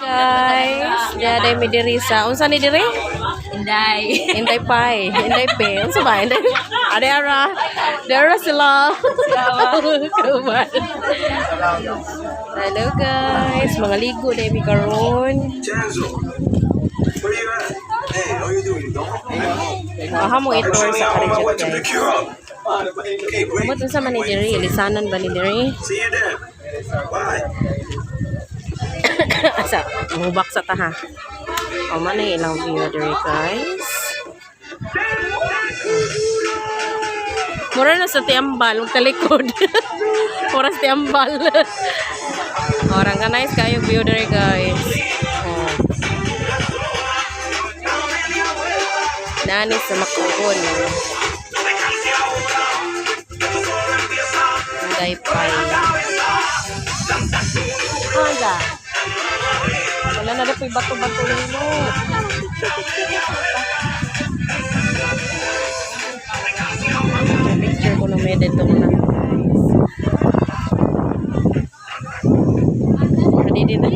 Guys, diaday mi diri sa unsa ni diri? Inday. Inday Pai, Inday Pe. Unsa ba Inday? Ada sila. Kuman. Hello guys, mga ligo day mi karon. Janzo, where you at? Hey, how you doing? Aha mo i-tour sa Karijat Went to the guys. cure up. Okay, great. Kamot unsa man ni diri? Ilisanan ba ni diri? See you then. Bye. Asa, mubak sa ta ha. O man ay ilang view diri guys. Mura na sa tiambal, huwag talikod. Mura sa tiambal. Orang ka nice kayo view diri guys. Oh. Nani sa Makubon. Inday Pai. Anda. Wala na dapat bato-bato nilo. Picture ko na may dito na guys. Hindi na.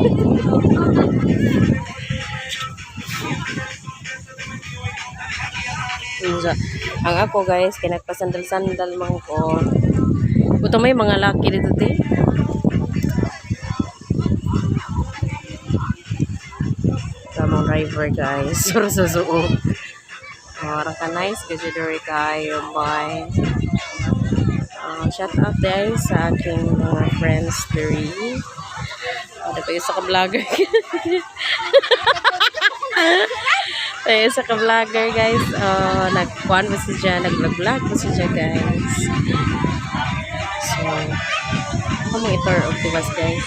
Ang ako guys, kinagpasandal-sandal man ko. Ito may mga laki dito din. Tamang driver guys. Sususuot. Orang ka nice kasi diri kayo. Bye. Shout out there sa aking mga friends diri. Ada pa isa ka vlogger. Tayo sa ka-vlogger guys. Nag-kuhan ba siya? Nag-vlog ba siya guys? So, ako mo i-tour of Tibas guys.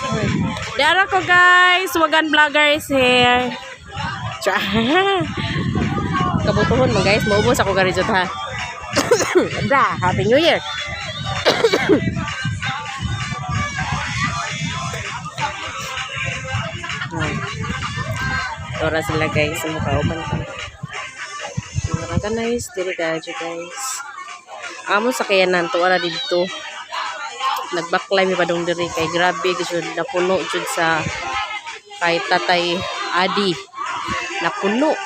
Dara ko guys! Wagan vlogger is here. Kabutuhon mo guys. Maubos ako garijot ha. Da! Happy New Year! Tora sila guys, sa mukauban ko. Mga nice, diri ka guys. Amo sa kayanan to ara dito. Nagbaklay mi padung diri kay grabe gyud napuno jud sa kay Tatay Adi. Napuno.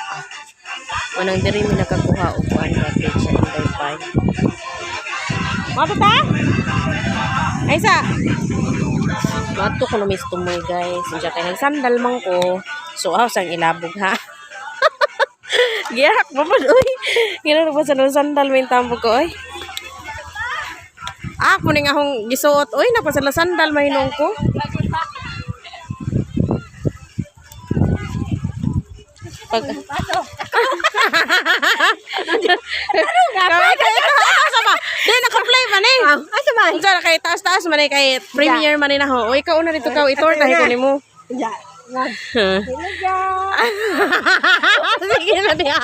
Manang diri mi nakakuha og kuan package sa Inday Pai. Mata? Ay sa. Mato ko na misto mo guys. Diya kay nagsandal man ko. So, sang ilabog ha. Giyak pa pa, uy. Gano'n pa sa sandal may tampo ko, uy. Kuning akong gisuot. Uy, napasala sandal may nung ko. Pag... Di, naka-play man eh. Asa man? Diyan, kay taas-taas man eh. Kay premiere man eh na ho. Uy, kauna rito ka. Itor, tayo ko ni mo. Sige na diya.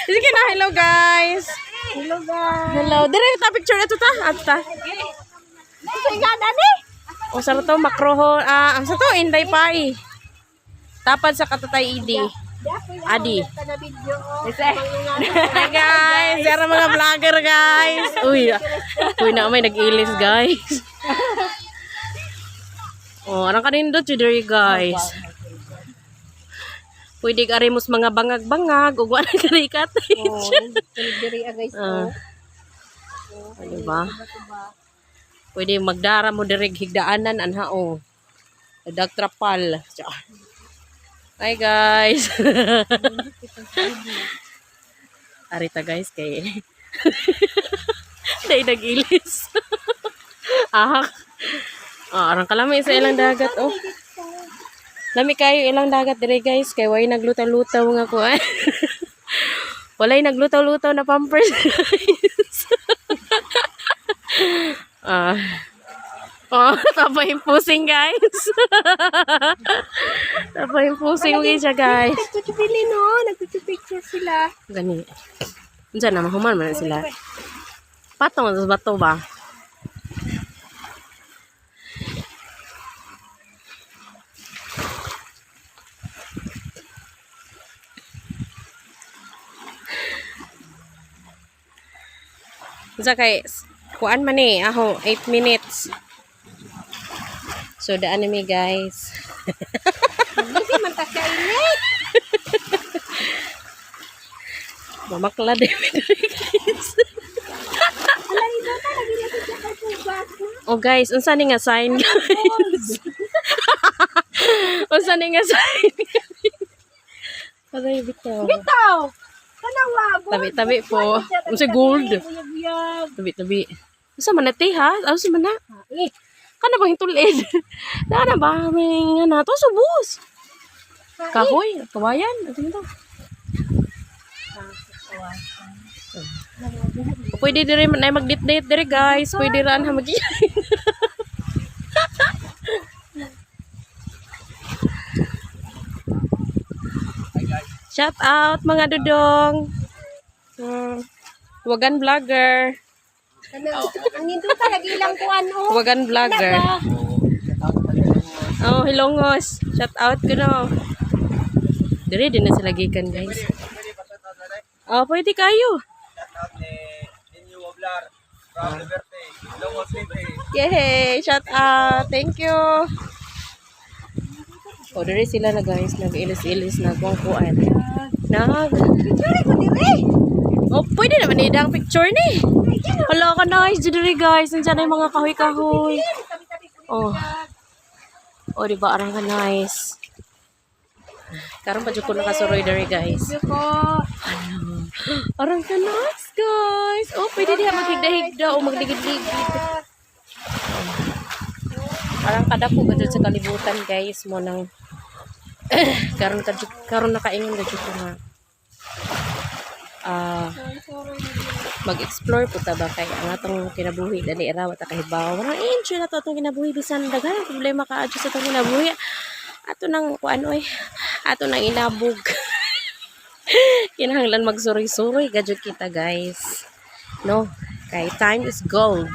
Sige na. Hello guys. Hello. Dire ta picture ito ta. Ata. O sa to makroho. Ang sa to Inday Pai. Tapad sa Katatay Adi. Hi guys. Yara mga vlogger guys. Uy na may nag-ilis guys. Arang kanindot yun diri guys. Pwede arimos mga bangag-bangag ug wala karikat. Diri guys. Diba? Pwede magdara mo diri higdaanan anha o. Dagtrapal. Hi guys. Arita guys kay day nag-ilis. Arang kalami sa ilang dagat oh. Lami kayo ilang dagat dire guys kay way naglutaw-lutaw nga ko. Walay naglutaw-lutaw na pampers guys. Tapos pusing guys. Tapos pusing siya guys. Nagtutupili no, nagtutupicture sila. Gani. Diyan na mahuman man sila. Patong sa bato ba? Sa kay kuan man eh ako 8 minutes. So, daan na mi guys. Hindi man ta kainit. Mamakla din mi guys. Ala ni Dota lagi na siya kay pugas. Oh guys, unsa ni nga sign guys? Unsa ni nga sign? Aray bitaw. Bitaw. Tanawa. Tabi-tabi po. Unsa gold? Buyag-buyag. Tabi-tabi. Unsa man na ti ha? Unsa man na? Eh, Kana ba hitulid? Kana ba may nga nato subos? Kahoy, kawayan, ano to? Pwede dire man ay mag-date-date dire guys. Pwede ran ha mag Shout out mga dudong. Wagan vlogger. ang Dota lagi lang kuan oh. Wagan vlogger. Oh, hilongos. Shout out ko no. Dire din na sila gikan guys. Oh, pwede kayo. Ninyo Wablar from Liberty. Ilonggo City. Yay! Shout out! Thank you! O, diri sila na guys. Nag-ilis-ilis na kuan. Picture ko dire. Oh, pwede naman idang picture ni. Hala ka nice. Diri guys. Nandiyan na yung mga kahoy-kahoy. Tabi-tabi ko. Oh. Oh, diba? Arang ka nice. Karon pa dyan ko nakasuroy diri guys. Ko. Arang ka nice guys. Oh, pwede diha maghigda-higda o magligid-ligid. Parang kadako gadto sa kalibutan guys mo nang karon nakaingon gadto ko nga mag-explore po ta ba kay ang atong kinabuhi dali ra wa ta kahibaw. Wala enjoy na to atong kinabuhi bisan daghan problema ka adto sa atong kinabuhi. Ato nang kuan oy. Ato nang inabog. Kinahanglan magsuroy-suroy gadto kita guys. No, kay time is gold.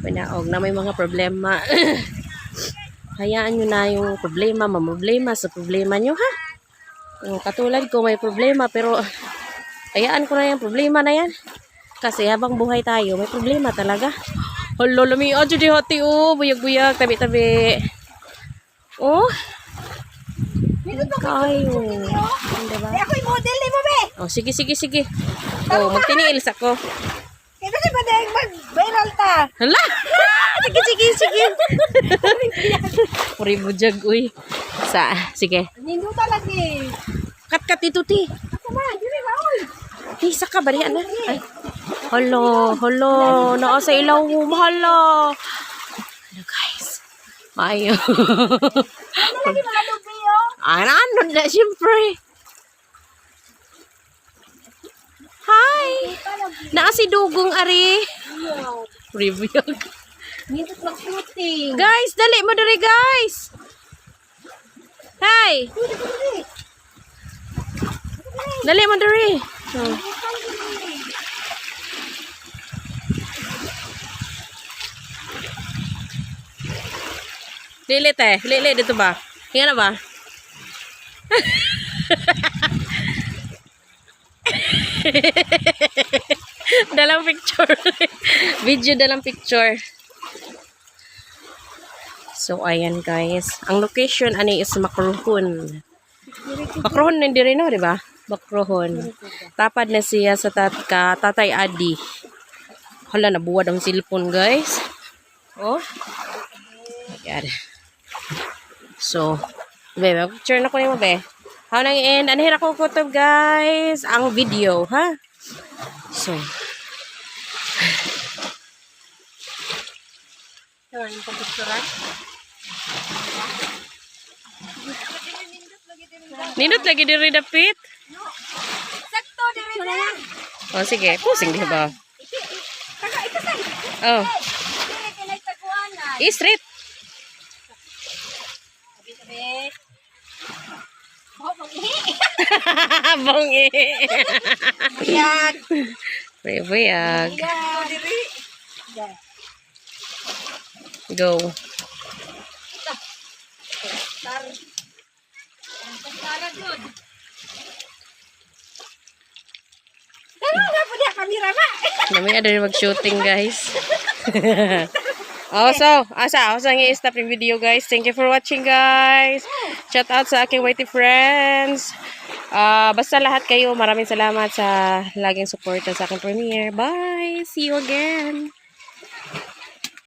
Panaog na may mga problema. Hayaan nyo na yung problema, mamroblema sa problema nyo, ha? Katulad ko, may problema, pero hayaan ko na yung problema na yan. Kasi habang buhay tayo, may problema talaga. Hala, lumiyo, di hati, oh. Buyag-buyag, tabi-tabi. Oh. Kayo. Diba? Eh, ako'y model ni mo, be. Oh, sige. Oh, magtiniilis ako. Kaya kasi ba dahil mag-viral ta? Hala! Sige. Puri bujag, uy. Sige. Nindo lagi. Kat ito, ti. Ako man, dire ba, oy. Isa ka, barihan na. Ay. Hala. Naa sa ilaw mo, mahala. Ano, guys? Maayo. Ano lagi mga lubi, oh? Ano na, siyempre. Hi! Naa si Dugong, Ari. Review. Nindot mag-shooting. Guys, dali mo dali, guys. Hi! Dali mo dali. Oh. Lilit eh. Lilit dito ba? Hinga na ba? Dalang picture. Video dalang picture. So, ayan guys. Ang location ani is Makrohon. Makrohon na din no, di ba? Makrohon. Tapad na siya sa Tatay Adi. Hala, nabuwad ang cellphone guys. Oh. My God. So, be, picture na ko ni mo, be. How nang end? Anhira ko kutob, guys. Ang video, ha? So. Yung pagpicturan. Nindot lagi diri dapit. Sakto, dire na. Oh, sige. Pusing di ba? Ikasay. Oh. Dire, kinay taguanan. Street. Sabi. Oh, mag-ihi. Bongi. Buyag. Buyag. Dire. Go. Ano nga po niya, kamera ba? Namaya na rin mag-shooting, guys. Oh, so, asa nga i-stop yung video, guys. Thank you for watching, guys. Shout out sa aking whitey friends. Basta lahat kayo, maraming salamat sa laging support sa aking premiere. Bye! See you again!